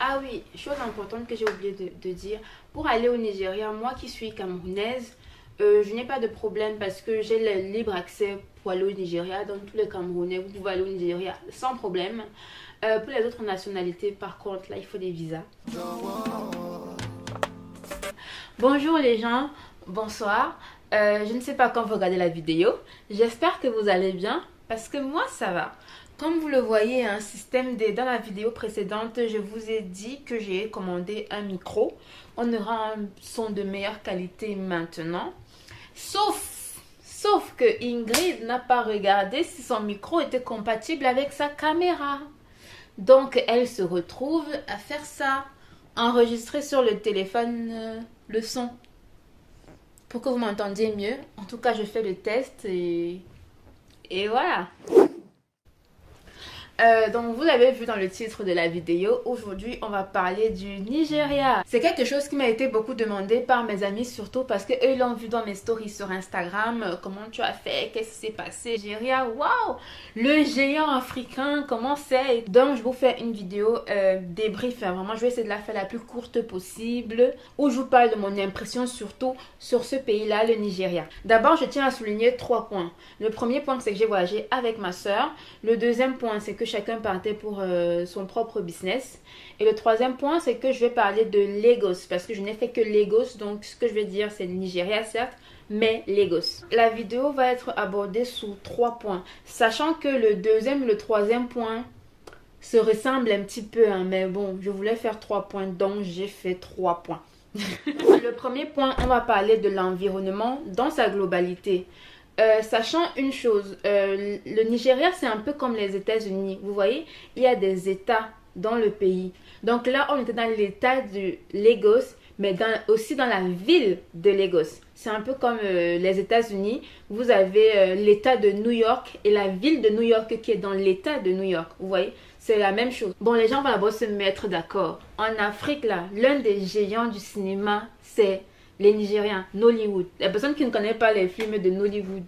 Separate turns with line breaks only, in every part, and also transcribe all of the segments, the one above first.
Ah oui, chose importante que j'ai oublié de dire. Pour aller au Nigeria, moi qui suis camerounaise, je n'ai pas de problème parce que j'ai le libre accès pour aller au Nigeria. Donc tous les Camerounais, vous pouvez aller au Nigeria sans problème. Pour les autres nationalités, par contre, là, il faut des visas. Bonjour les gens, bonsoir. Je ne sais pas quand vous regardez la vidéo. J'espère que vous allez bien parce que moi, ça va. Comme vous le voyez, un système dans la vidéo précédente, je vous ai dit que j'ai commandé un micro. On aura un son de meilleure qualité maintenant. Sauf que Ingrid n'a pas regardé si son micro était compatible avec sa caméra. Donc, elle se retrouve à faire ça. Enregistrer sur le téléphone le son. Pour que vous m'entendiez mieux. En tout cas, je fais le test et voilà. Donc vous l'avez vu dans le titre de la vidéo, aujourd'hui on va parler du Nigeria. C'est quelque chose qui m'a été beaucoup demandé par mes amis, surtout parce que eux l'ont vu dans mes stories sur Instagram. Comment tu as fait? Qu'est-ce qui s'est passé? Nigeria, waouh! Le géant africain, comment c'est? Donc je vous fais une vidéo débrief, hein. Vraiment je vais essayer de la faire la plus courte possible, où je vous parle de mon impression surtout sur ce pays-là, le Nigeria. D'abord je tiens à souligner 3 points. Le premier point c'est que j'ai voyagé avec ma soeur. Le deuxième point c'est que chacun partait pour son propre business. Et le troisième point, c'est que je vais parler de Lagos, parce que je n'ai fait que Lagos, donc ce que je vais dire, c'est le Nigeria, certes, mais Lagos. La vidéo va être abordée sous 3 points, sachant que le deuxième et le troisième point se ressemblent un petit peu, hein, mais bon, je voulais faire 3 points, donc j'ai fait 3 points. Le premier point, on va parler de l'environnement dans sa globalité. Sachant une chose, le Nigeria c'est un peu comme les États-Unis. Vous voyez, il y a des États dans le pays. Donc là, on était dans l'État de Lagos, mais aussi dans la ville de Lagos. C'est un peu comme les États-Unis. Vous avez l'État de New York et la ville de New York qui est dans l'État de New York. Vous voyez, c'est la même chose. Bon, les gens vont d'abord se mettre d'accord. En Afrique, là, l'un des géants du cinéma, c'est les Nigériens, Nollywood. La personne qui ne connaît pas les films de Nollywood,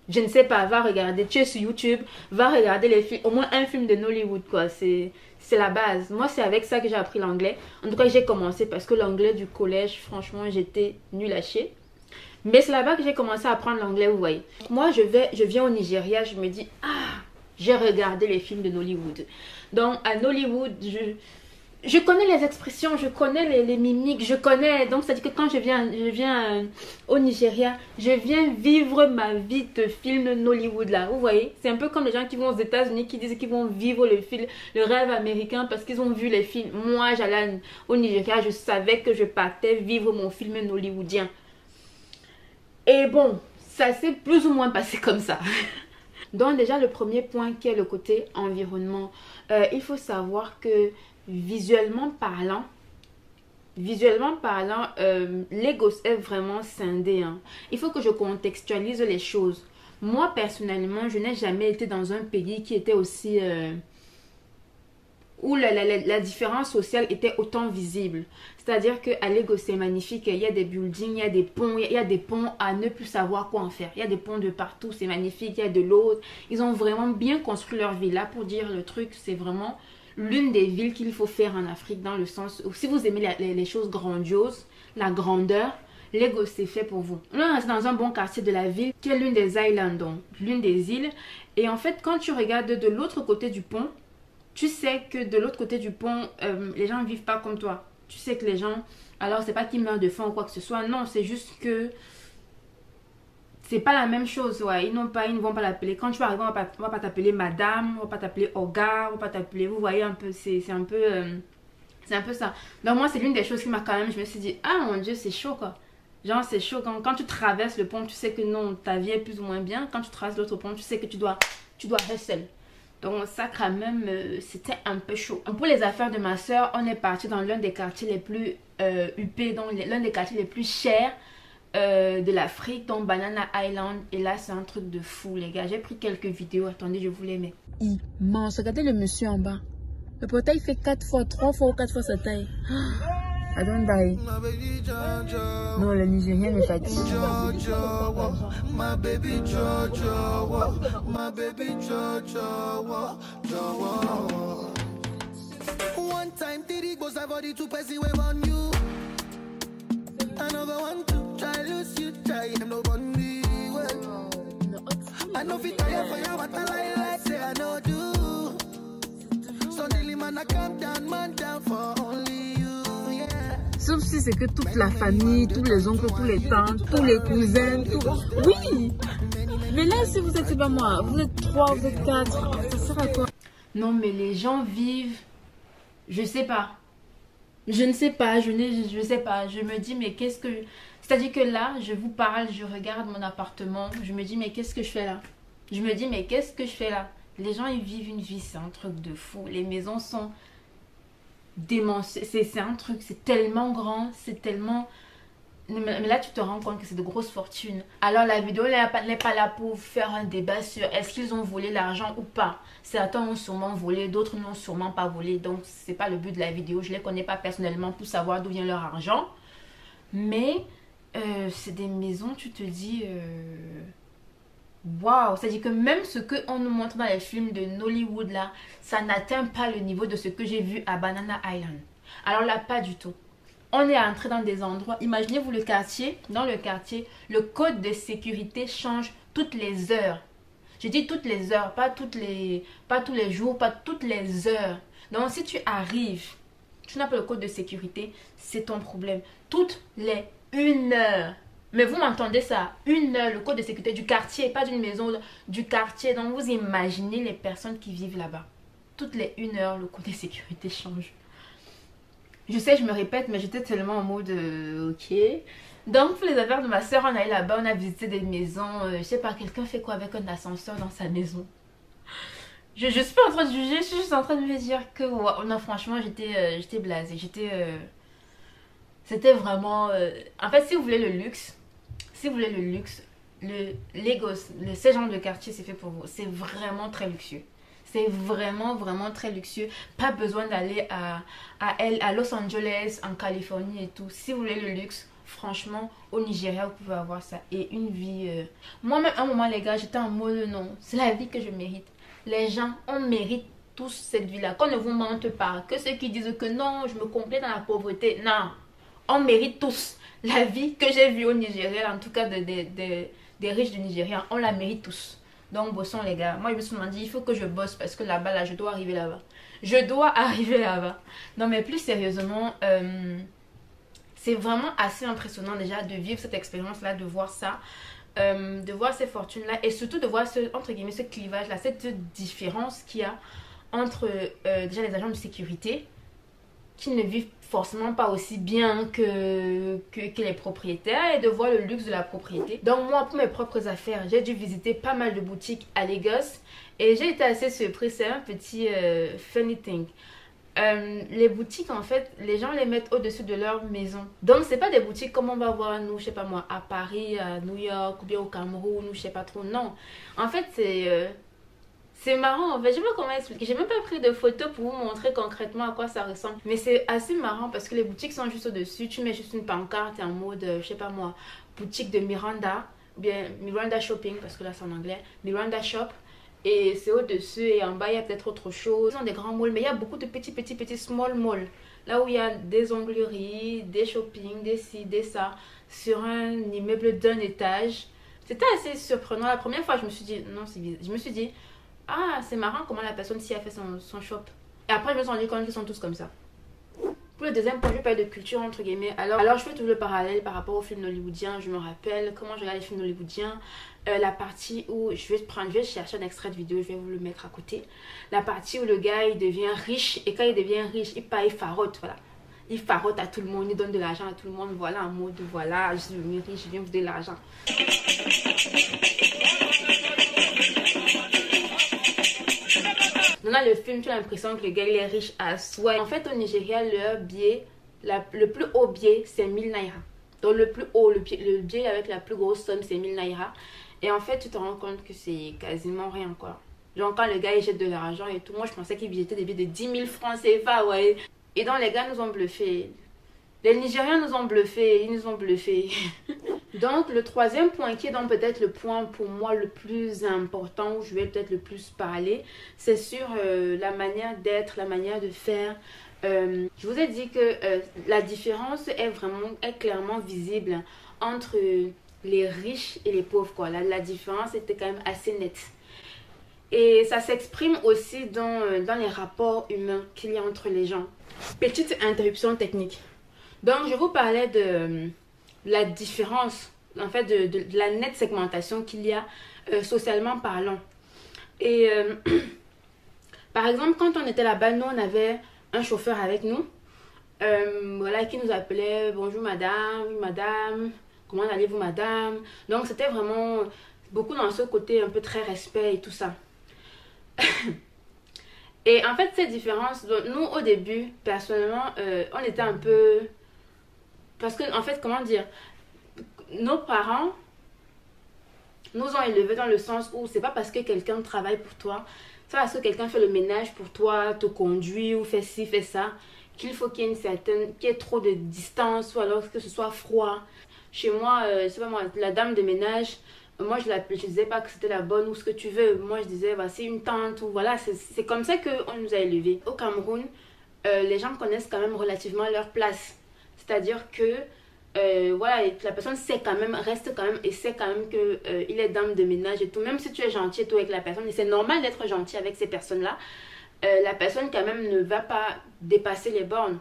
je ne sais pas, va regarder. Tu es sur YouTube, va regarder les films, au moins un film de Nollywood, quoi. C'est la base. Moi, c'est avec ça que j'ai appris l'anglais. En tout cas, j'ai commencé parce que l'anglais du collège, franchement, j'étais nulle à chier. Mais c'est là-bas que j'ai commencé à apprendre l'anglais, vous voyez. Moi, je viens au Nigeria, je me dis, ah, j'ai regardé les films de Nollywood. Donc, à Nollywood, je connais les expressions, je connais les mimiques, je connais. Donc, ça dit que quand je viens au Nigeria, je viens vivre ma vie de film Nollywood là. Vous voyez, c'est un peu comme les gens qui vont aux États-Unis qui disent qu'ils vont vivre le rêve américain parce qu'ils ont vu les films. Moi, j'allais au Nigeria, je savais que je partais vivre mon film nollywoodien. Et bon, ça s'est plus ou moins passé comme ça. Donc, déjà, le premier point qui est le côté environnement. Il faut savoir que visuellement parlant, Lagos est vraiment scindé, hein. Il faut que je contextualise les choses. Moi, personnellement, je n'ai jamais été dans un pays qui était aussi... où la différence sociale était autant visible. C'est-à-dire qu'à Lagos, c'est magnifique. Il y a des buildings, il y a des ponts. Il y a des ponts à ne plus savoir quoi en faire. Il y a des ponts de partout, c'est magnifique. Il y a de l'eau. Ils ont vraiment bien construit leur ville. Là, pour dire le truc, c'est vraiment l'une des villes qu'il faut faire en Afrique, dans le sens où si vous aimez les choses grandioses, la grandeur, Lagos c'est fait pour vous. Là, c'est dans un bon quartier de la ville qui est l'une des islands, donc l'une des îles. Et en fait, quand tu regardes de l'autre côté du pont, tu sais que de l'autre côté du pont, les gens ne vivent pas comme toi. Tu sais que les gens, alors c'est pas qu'ils meurent de faim ou quoi que ce soit, non, c'est juste que c'est pas la même chose, ouais. Ils ne vont pas l'appeler. Quand tu vas arriver, on va pas t'appeler madame, on va pas t'appeler Oga, on va pas t'appeler, vous voyez un peu, c'est un peu ça. Donc moi, c'est l'une des choses qui m'a quand même, je me suis dit, ah mon Dieu, c'est chaud quoi. Genre c'est chaud, quand tu traverses le pont, tu sais que non, ta vie est plus ou moins bien. Quand tu traverses l'autre pont, tu sais que tu dois rester. Donc ça quand même, c'était un peu chaud. Pour les affaires de ma soeur, on est parti dans l'un des quartiers les plus huppés, donc l'un des quartiers les plus chers de l'Afrique, donc Banana Island. Et là c'est un truc de fou les gars. J'ai pris quelques vidéos, attendez je vous les mets. Immense, regardez le monsieur en bas. Le portail fait 3 fois ou 4 fois sa taille. I don't die. Non, le Nigérien me fatigue.
one time, Diddy goes about the two person wave on you. I never want to try lose you, try I'm no bunny. I know fit tire for you, but I like say I know do. Suddenly man I come down, man down for only you, yeah.
Sauf si c'est que toute la famille, tous les oncles, tous les tantes, tous les cousins, tout... Oui. Mais là, si vous êtes, c'est pas moi, vous êtes 3, vous êtes 4, ça sert à quoi? Non, mais les gens vivent... Je sais pas. Je ne sais pas, je sais pas. Je me dis, mais qu'est-ce que... C'est-à-dire que là, je vous parle, je regarde mon appartement. Je me dis, mais qu'est-ce que je fais là? Je me dis, mais qu'est-ce que je fais là? Les gens, ils vivent une vie, c'est un truc de fou. Les maisons sont démentielles. C'est un truc, c'est tellement grand, c'est tellement... Mais là, tu te rends compte que c'est de grosses fortunes. Alors, la vidéo n'est pas là pour faire un débat sur est-ce qu'ils ont volé l'argent ou pas. Certains ont sûrement volé, d'autres n'ont sûrement pas volé. Donc, c'est pas le but de la vidéo. Je ne les connais pas personnellement pour savoir d'où vient leur argent. Mais, c'est des maisons, tu te dis... Waouh! C'est-à-dire que même ce qu'on nous montre dans les films de Nollywood, là, ça n'atteint pas le niveau de ce que j'ai vu à Banana Island. Alors là, pas du tout. On est entré dans des endroits, imaginez-vous le quartier, dans le quartier, le code de sécurité change toutes les heures. Je dis toutes les heures, pas tous les jours, pas toutes les heures. Donc si tu arrives, tu n'as pas le code de sécurité, c'est ton problème. Toutes les 1 heure. Mais vous m'entendez ça, 1 heure, le code de sécurité du quartier, pas d'une maison, du quartier. Donc vous imaginez les personnes qui vivent là-bas. Toutes les 1 heure, le code de sécurité change. Je sais, je me répète, mais j'étais tellement en mode ok. Donc, pour les affaires de ma soeur, on est allé là-bas, on a visité des maisons. Je sais pas, quelqu'un fait quoi avec un ascenseur dans sa maison? Je suis pas en train de juger, je suis juste en train de me dire que wow, non, franchement, j'étais blasée. C'était vraiment... En fait, si vous voulez le luxe, le Lagos, ce genre de quartier, c'est fait pour vous. C'est vraiment très luxueux. C'est vraiment, vraiment très luxueux. Pas besoin d'aller à Los Angeles, en Californie et tout. Si vous voulez le luxe, franchement, au Nigeria, vous pouvez avoir ça. Et une vie... Moi-même, à un moment, les gars, j'étais en mode non. C'est la vie que je mérite. Les gens, on mérite tous cette vie-là. Qu'on ne vous mente pas. Que ceux qui disent que non, je me complais dans la pauvreté. Non. On mérite tous. La vie que j'ai vue au Nigeria, en tout cas des riches du Nigeria, on la mérite tous. Donc bossons les gars. Moi je me suis dit il faut que je bosse parce que là-bas là je dois arriver là-bas. Je dois arriver là-bas. Non mais plus sérieusement, c'est vraiment assez impressionnant déjà de vivre cette expérience là, de voir ça. De voir ces fortunes là et surtout de voir entre guillemets ce clivage là, cette différence qu'il y a entre déjà les agents de sécurité qui ne vivent forcément pas aussi bien que les propriétaires et de voir le luxe de la propriété. Donc moi, pour mes propres affaires, j'ai dû visiter pas mal de boutiques à Lagos et j'ai été assez surprise. C'est un petit funny thing. Les boutiques, en fait, les gens les mettent au-dessus de leur maison. Donc, c'est pas des boutiques comme on va voir, nous, je sais pas moi, à Paris, à New York ou bien au Cameroun, ou je sais pas trop. Non. En fait, c'est marrant, en fait, je sais pas comment expliquer. J'ai même pas pris de photos pour vous montrer concrètement à quoi ça ressemble. Mais c'est assez marrant parce que les boutiques sont juste au-dessus. Tu mets juste une pancarte et en mode, je sais pas moi, boutique de Miranda, ou bien Miranda Shopping, parce que là c'est en anglais, Miranda Shop. Et c'est au-dessus et en bas il y a peut-être autre chose. Ils ont des grands malls, mais il y a beaucoup de petits small malls. Là où il y a des ongleries, des shopping, des ci, des ça, sur un immeuble d'un étage. C'était assez surprenant. La première fois je me suis dit, non c'est bizarre. Je me suis dit, ah, c'est marrant comment la personne ici a fait son shop. Et après, je me suis rendu compte qu'ils sont tous comme ça. Pour le deuxième point, je parle de culture, entre guillemets. Alors je fais toujours le parallèle par rapport aux films hollywoodiens. Je me rappelle comment je regarde les films hollywoodiens. La partie où, je vais chercher un extrait de vidéo, je vais vous le mettre à côté. La partie où le gars, il devient riche. Et quand il devient riche, il farotte, voilà. Il farotte à tout le monde, il donne de l'argent à tout le monde. Voilà, en mode, voilà, je suis devenu riche, je viens vous donner de l'argent. Dans le film, tu as l'impression que le gars il est riche à soi. En fait, au Nigeria, leur billet, le plus haut billet, c'est 1000 naira. Donc, le plus haut, le billet avec la plus grosse somme, c'est 1000 naira. Et en fait, tu te rends compte que c'est quasiment rien, quoi. Genre, quand le gars il jette de l'argent et tout, moi je pensais qu'il jetait des billets de 10 000 francs CFA, ouais. Et donc, les gars nous ont bluffés. Les Nigériens nous ont bluffés, ils nous ont bluffés. Donc, le troisième point qui est donc peut-être le point pour moi le plus important, où je vais peut-être le plus parler, c'est sur la manière d'être, la manière de faire Je vous ai dit que la différence est clairement visible entre les riches et les pauvres, quoi. La différence était quand même assez nette. Et ça s'exprime aussi dans les rapports humains qu'il y a entre les gens. Petite interruption technique. Donc, je vous parlais de la différence, en fait, de la nette segmentation qu'il y a socialement parlant. Et par exemple, quand on était là-bas, nous, on avait un chauffeur avec nous, voilà, qui nous appelait « Bonjour madame, oui, madame, comment allez-vous madame ?» Donc, c'était vraiment beaucoup dans ce côté un peu très respect et tout ça. Et en fait, ces différences, nous, au début, personnellement, on était un peu... Parce que, en fait, comment dire, nos parents nous ont élevés dans le sens où c'est pas parce que quelqu'un travaille pour toi, c'est pas parce que quelqu'un fait le ménage pour toi, te conduit ou fait ci, fait ça, qu'il faut qu'il y ait trop de distance ou alors que ce soit froid. Chez moi, c'est pas moi, la dame de ménage, moi je disais pas que c'était la bonne ou ce que tu veux. Moi je disais, voici une tante ou voilà, c'est comme ça qu'on nous a élevés. Au Cameroun, les gens connaissent quand même relativement leur place. C'est-à-dire que voilà, la personne sait quand même, reste quand même et sait quand même qu'il est dame de ménage et tout. Même si tu es gentil et tout avec la personne, et c'est normal d'être gentil avec ces personnes-là, la personne quand même ne va pas dépasser les bornes.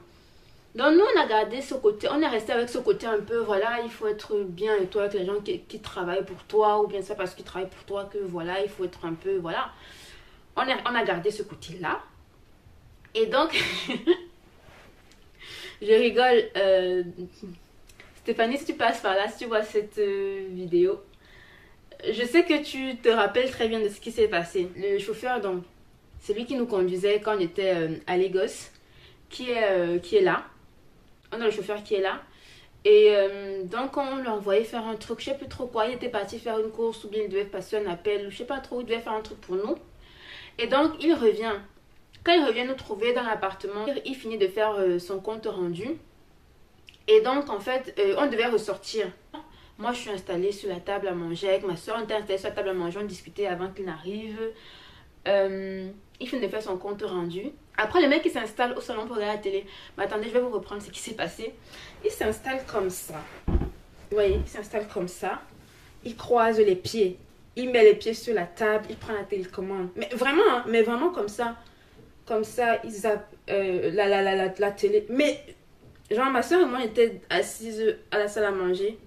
Donc nous, on a gardé ce côté, on est resté avec ce côté un peu, voilà, il faut être bien et toi avec les gens qui travaillent pour toi, ou bien c'est parce qu'ils travaillent pour toi que voilà, il faut être un peu, voilà. On a gardé ce côté-là. Et donc, je rigole, Stéphanie, si tu passes par là, si tu vois cette vidéo, je sais que tu te rappelles très bien de ce qui s'est passé. Le chauffeur, donc, c'est lui qui nous conduisait quand on était à Lagos, qui est là. On a le chauffeur qui est là. Et donc, on l'a envoyé faire un truc, je sais plus trop quoi. Il était parti faire une course ou bien il devait passer un appel, ou je sais pas trop, il devait faire un truc pour nous. Et donc, il revient. Quand il revient nous trouver dans l'appartement, il finit de faire son compte rendu. Et donc, en fait, on devait ressortir. Moi, je suis installée sur la table à manger avec ma soeur. On était installée sur la table à manger, on discutait avant qu'il n'arrive. Il finit de faire son compte rendu. Après, le mec, il s'installe au salon pour regarder la télé. Mais attendez, je vais vous reprendre ce qui s'est passé. Il s'installe comme ça. Vous voyez, il s'installe comme ça. Il croise les pieds. Il met les pieds sur la table. Il prend la télécommande. Mais vraiment, hein, mais vraiment comme ça. Comme ça, il zappe la télé. Mais, genre, ma soeur et moi, on était assises à la salle à manger.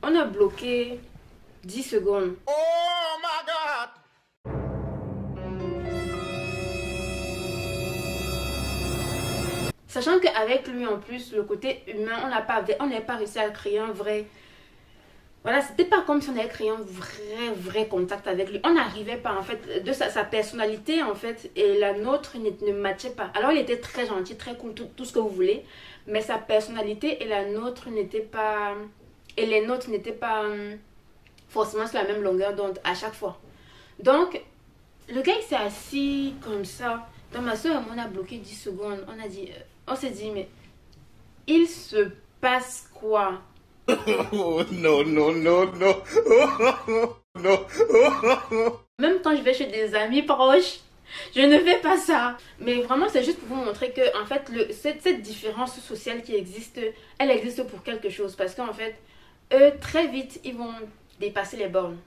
On a bloqué 10 secondes.
Oh my God!
Sachant qu'avec lui, en plus, le côté humain, on n'a pas réussi à créer un vrai... Voilà, c'était pas comme si on avait créé un vrai contact avec lui. On n'arrivait pas, en fait, de sa personnalité, en fait, et la nôtre ne matchait pas. Alors, il était très gentil, très cool, tout ce que vous voulez, mais sa personnalité et la nôtre n'étaient pas... Et les nôtres n'étaient pas forcément sur la même longueur d'onde à chaque fois. Donc, le gars, il s'est assis comme ça. Donc, ma soeur et moi, on a bloqué 10 secondes. On s'est dit, mais il se passe quoi?
Oh, non, non, non, non. Oh, non.
Même quand je vais chez des amis proches, je ne fais pas ça. Mais vraiment, c'est juste pour vous montrer que, en fait, cette différence sociale qui existe, elle existe pour quelque chose. Parce qu'en fait, eux, très vite, ils vont dépasser les bornes.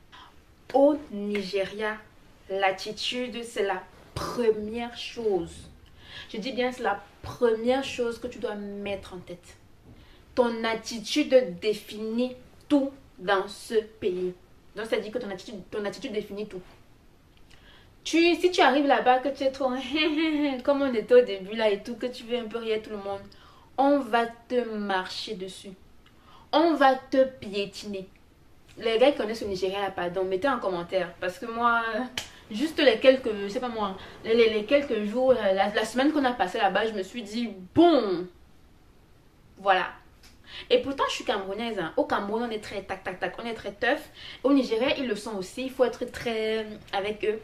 Au Nigeria, l'attitude, c'est la première chose. Je dis bien, c'est la première chose que tu dois mettre en tête. Ton attitude définit tout dans ce pays. Donc, ça dit que ton attitude définit tout. Si tu arrives là-bas, que tu es trop comme on était au début là et tout, que tu veux un peu rire tout le monde, on va te marcher dessus. On va te piétiner. Les gars qui connaissent le Nigeria là, pardon, mettez en commentaire. Parce que moi, juste les quelques, je sais pas moi, les quelques jours, la semaine qu'on a passé là-bas, je me suis dit, bon, voilà. Et pourtant, je suis camerounaise. Hein. Au Cameroun, on est très tac, tac, tac. On est très tough. Au Nigeria, ils le sont aussi. Il faut être très avec eux.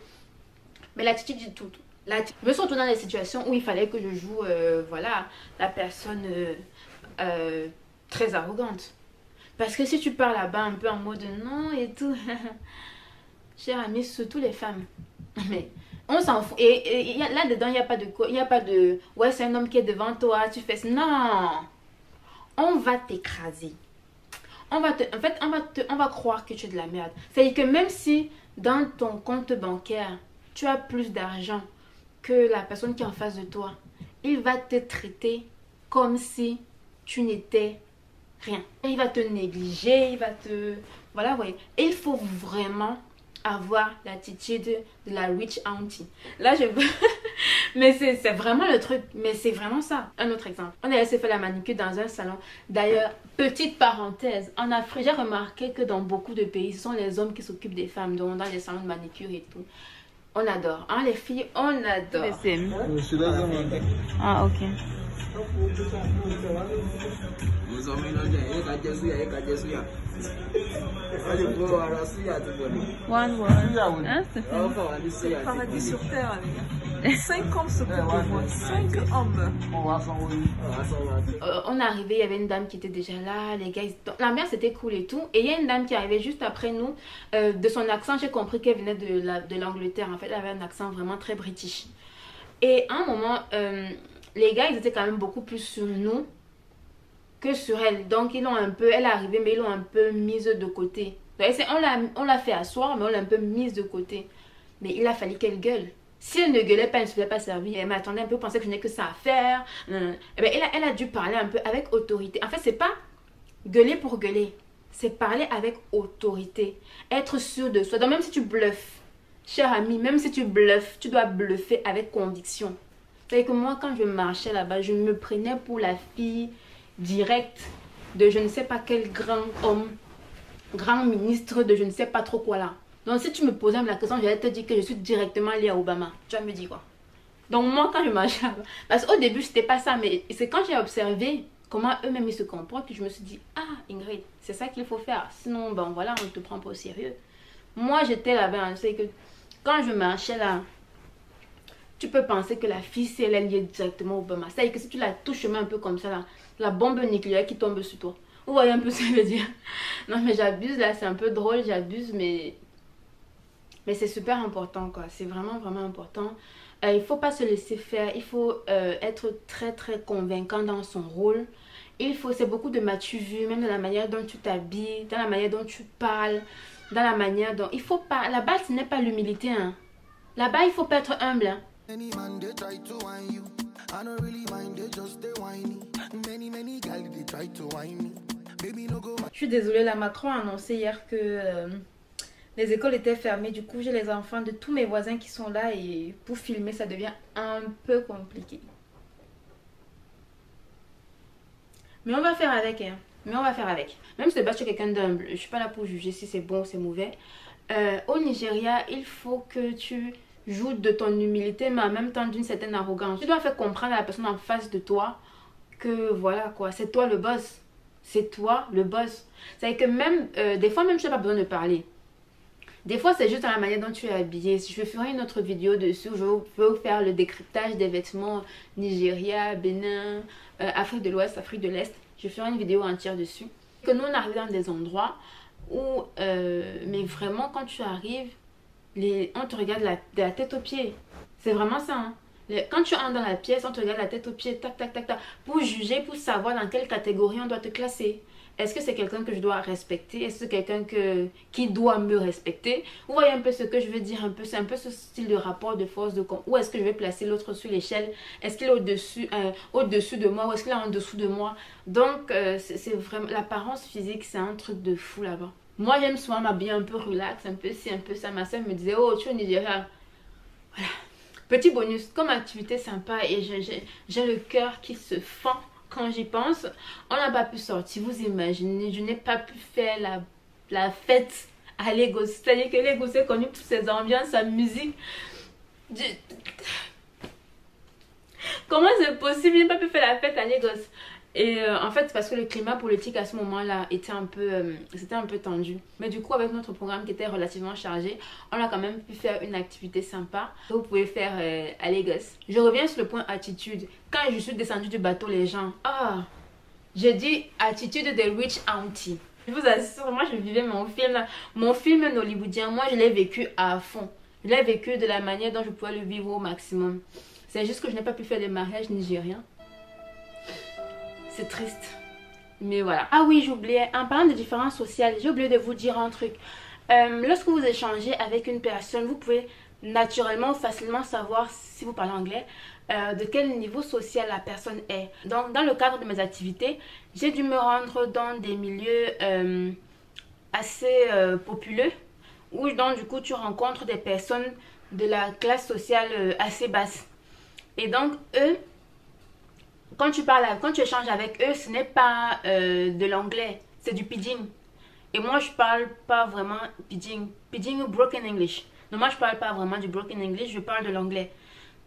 Mais l'attitude du tout. Je me suis retrouvée dans des situations où il fallait que je joue, voilà, la personne très arrogante. Parce que si tu pars là-bas un peu en mode non et tout, chère amie, surtout les femmes. Mais On s'en fout. Et là-dedans, il n'y a pas de quoi. Il n'y a pas de... Ouais, c'est un homme qui est devant toi. Tu fais... Non. On va t'écraser. En fait, on va croire que tu es de la merde. C'est-à-dire que même si dans ton compte bancaire, tu as plus d'argent que la personne qui est en face de toi, il va te traiter comme si tu n'étais rien. Il va te négliger, il va te... Voilà, vous voyez. Et il faut vraiment avoir l'attitude de la rich auntie. Là, je veux... Mais c'est vraiment le truc. Mais c'est vraiment ça. Un autre exemple. On a laissé faire la manicure dans un salon. D'ailleurs, petite parenthèse. En Afrique, j'ai remarqué que dans beaucoup de pays, ce sont les hommes qui s'occupent des femmes. Donc, dans les salons de manicure et tout. On adore. Hein, les filles, on adore.
Ah, ok. One word. Hein,
c'est paradis sur terre, les gars. 5 hommes s'occupent de moi. 5 hommes.
On est arrivé, il y avait une dame qui était déjà là. Les gars, l'ambiance c'était cool et tout. Et il y a une dame qui arrivait juste après nous. De son accent, j'ai compris qu'elle venait de l'Angleterre. En fait, elle avait un accent vraiment très british. Et à un moment, les gars, ils étaient quand même beaucoup plus sur nous que sur elle. Donc, ils l'ont un peu... Elle est arrivée, mais ils l'ont un peu mise de côté. On l'a fait asseoir, mais on l'a un peu mise de côté. Mais il a fallu qu'elle gueule. Si elle ne gueulait pas, elle ne se faisait pas servir. Elle m'attendait un peu, pensait que je n'ai que ça à faire. Eh bien, elle a dû parler un peu avec autorité. En fait, c'est pas gueuler pour gueuler. C'est parler avec autorité. Être sûr de soi. Donc, même si tu bluffes, cher ami, même si tu bluffes, tu dois bluffer avec conviction. C'est-à-dire que moi, quand je marchais là-bas, je me prenais pour la fille directe de je ne sais pas quel grand homme, grand ministre de je ne sais pas trop quoi là. Donc si tu me posais la question, j'allais te dire que je suis directement liée à Obama. Tu vas me dire quoi? Donc moi, quand je marchais là-bas, parce qu'au début, c'était pas ça, mais c'est quand j'ai observé comment eux-mêmes ils se comportent que je me suis dit, ah Ingrid, c'est ça qu'il faut faire. Sinon, ben voilà, on ne te prend pas au sérieux. Moi, j'étais là-bas, c'est que quand je marchais là, tu peux penser que la fille, si elle est liée directement au Obama. C'est-à-dire que si tu la touches un peu comme ça, là, la bombe nucléaire qui tombe sur toi. Vous voyez un peu ce que je veux dire? Non, mais j'abuse là, c'est un peu drôle, j'abuse, mais c'est super important, quoi. C'est vraiment, vraiment important. Il ne faut pas se laisser faire. Il faut être très, très convaincant dans son rôle. C'est beaucoup de m'as-tu vu, même dans la manière dont tu t'habilles, dans la manière dont tu parles, dans la manière dont... Il faut pas... Là-bas, ce n'est pas l'humilité, hein. Là-bas, il faut pas être humble, hein. Je suis désolée, la Macron a annoncé hier que les écoles étaient fermées. Du coup, j'ai les enfants de tous mes voisins qui sont là et pour filmer, ça devient un peu compliqué. Mais on va faire avec, hein. Mais on va faire avec. Même si de base, je suis quelqu'un d'humble. Je suis pas là pour juger si c'est bon ou c'est mauvais. Au Nigeria, il faut que tu joues de ton humilité, mais en même temps d'une certaine arrogance. Tu dois faire comprendre à la personne en face de toi que voilà quoi, c'est toi le boss. C'est toi le boss. C'est que même, des fois même tu n'as pas besoin de parler. Des fois c'est juste dans la manière dont tu es habillé. Si je ferai une autre vidéo dessus où je veux faire le décryptage des vêtements Nigeria, Bénin, Afrique de l'Ouest, Afrique de l'Est. Je ferai une vidéo entière dessus. Que nous on arrive dans des endroits où, mais vraiment quand tu arrives, on te regarde de la tête aux pieds. C'est vraiment ça, hein. Quand tu entres dans la pièce, on te regarde la tête aux pieds, tac, tac, tac, tac, pour juger, pour savoir dans quelle catégorie on doit te classer. Est-ce que c'est quelqu'un que je dois respecter? Est-ce que c'est quelqu'un qui doit me respecter? Vous voyez un peu ce que je veux dire un peu? C'est un peu ce style de rapport de force. Où est-ce que je vais placer l'autre sur l'échelle? Est-ce qu'il est au-dessus de moi ou est-ce qu'il est en dessous de moi? Donc, c'est vraiment... L'apparence physique, c'est un truc de fou là-bas. Moi, j'aime souvent m'habiller un peu relax, un peu ci, un peu ça. Ma soeur me disait, oh, tu es au Nigeria. Voilà. Petit bonus, comme activité sympa et j'ai le cœur qui se fend quand j'y pense. On n'a pas pu sortir, vous imaginez, je n'ai pas pu faire la fête à Lagos. C'est-à-dire que Lagos est connu pour ses ambiances, sa musique. Comment c'est possible? Je n'ai pas pu faire la fête à Lagos. Et en fait, parce que le climat politique à ce moment-là était c'était un peu tendu. Mais du coup, avec notre programme qui était relativement chargé, on a quand même pu faire une activité sympa que vous pouvez faire à Lagos. Je reviens sur le point attitude. Quand je suis descendue du bateau, les gens... Ah, j'ai dit attitude de rich auntie. Je vous assure, moi je vivais mon film hollywoodien. Moi, je l'ai vécu à fond. Je l'ai vécu de la manière dont je pouvais le vivre au maximum. C'est juste que je n'ai pas pu faire de mariage nigérien. C'est triste. Mais voilà. Ah oui, j'oubliais. En parlant de différences sociales, j'ai oublié de vous dire un truc. Lorsque vous échangez avec une personne, vous pouvez naturellement, facilement savoir, si vous parlez anglais, de quel niveau social la personne est. Donc, dans le cadre de mes activités, j'ai dû me rendre dans des milieux assez populeux, où donc du coup tu rencontres des personnes de la classe sociale assez basse. Et donc eux, quand tu échanges avec eux, ce n'est pas de l'anglais, c'est du pidgin. Et moi je parle pas vraiment pidgin ou broken English. Non, moi je parle pas vraiment du broken English, je parle de l'anglais.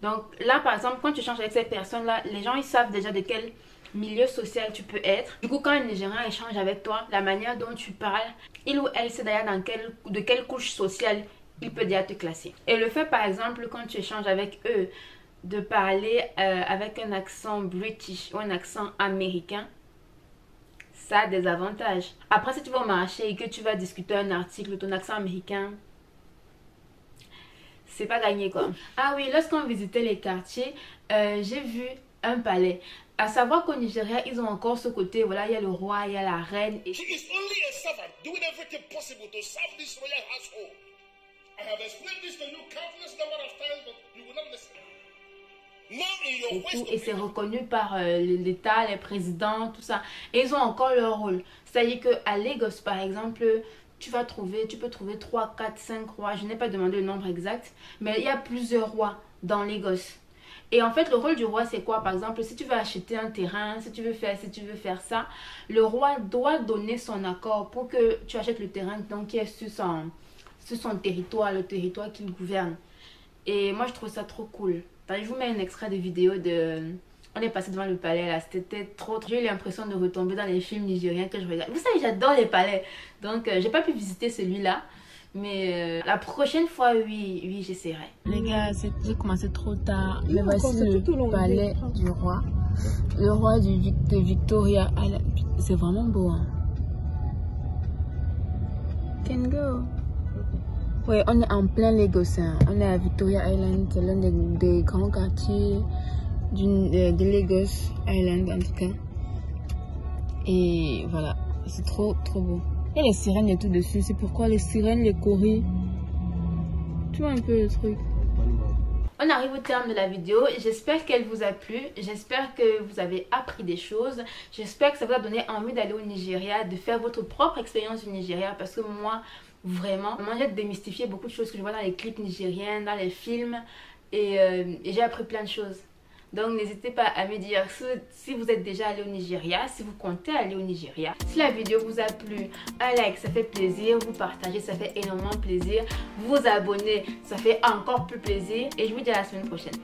Donc là par exemple, quand tu échanges avec ces personnes là, les gens ils savent déjà de quel milieu social tu peux être. Du coup, quand un Nigérian échange avec toi, la manière dont tu parles, il ou elle sait d'ailleurs de quelle couche sociale il peut déjà te classer. Et le fait par exemple, quand tu échanges avec eux, de parler avec un accent british ou un accent américain, ça a des avantages. Après, si tu vas au marché et que tu vas discuter un article, ton accent américain, c'est pas gagné quoi. Ah oui, lorsqu'on visitait les quartiers, j'ai vu un palais. À savoir qu'au Nigeria, ils ont encore ce côté, voilà, il y a le roi, il y a la reine. Et... Et c'est reconnu par l'État, les présidents, tout ça. Et ils ont encore leur rôle. C'est-à-dire qu'à Lagos, par exemple, tu peux trouver 3, 4, 5 rois. Je n'ai pas demandé le nombre exact, mais il y a plusieurs rois dans Lagos. Et en fait, le rôle du roi, c'est quoi? Par exemple, si tu veux acheter un terrain, si tu veux faire ça, le roi doit donner son accord pour que tu achètes le terrain donc, qui est sur son territoire, le territoire qu'il gouverne. Et moi, je trouve ça trop cool. Je vous mets un extrait de vidéo de... On est passé devant le palais là, c'était trop... J'ai eu l'impression de retomber dans les films nigériens que je regarde. Vous savez, j'adore les palais. Donc, j'ai pas pu visiter celui-là. Mais la prochaine fois, oui, j'essaierai. Les gars, j'ai commencé trop tard. Mais voici le palais du roi. Le roi de Victoria. C'est vraiment beau. Hein. Can go. Ouais, on est en plein Lagos. Hein. On est à Victoria Island. C'est l'un des grands quartiers de Lagos Island en tout cas. Et voilà, c'est trop beau. Il y a les sirènes et tout dessus. C'est pourquoi les sirènes, les coris. Tu vois un peu le truc. On arrive au terme de la vidéo. J'espère qu'elle vous a plu. J'espère que vous avez appris des choses. J'espère que ça vous a donné envie d'aller au Nigeria, de faire votre propre expérience du Nigeria. Parce que moi, vraiment, j'ai démystifié beaucoup de choses que je vois dans les clips nigériens, dans les films. Et j'ai appris plein de choses. Donc n'hésitez pas à me dire si vous êtes déjà allé au Nigeria, si vous comptez aller au Nigeria. Si la vidéo vous a plu, un like ça fait plaisir, vous partagez ça fait énormément plaisir, vous abonnez ça fait encore plus plaisir et je vous dis à la semaine prochaine.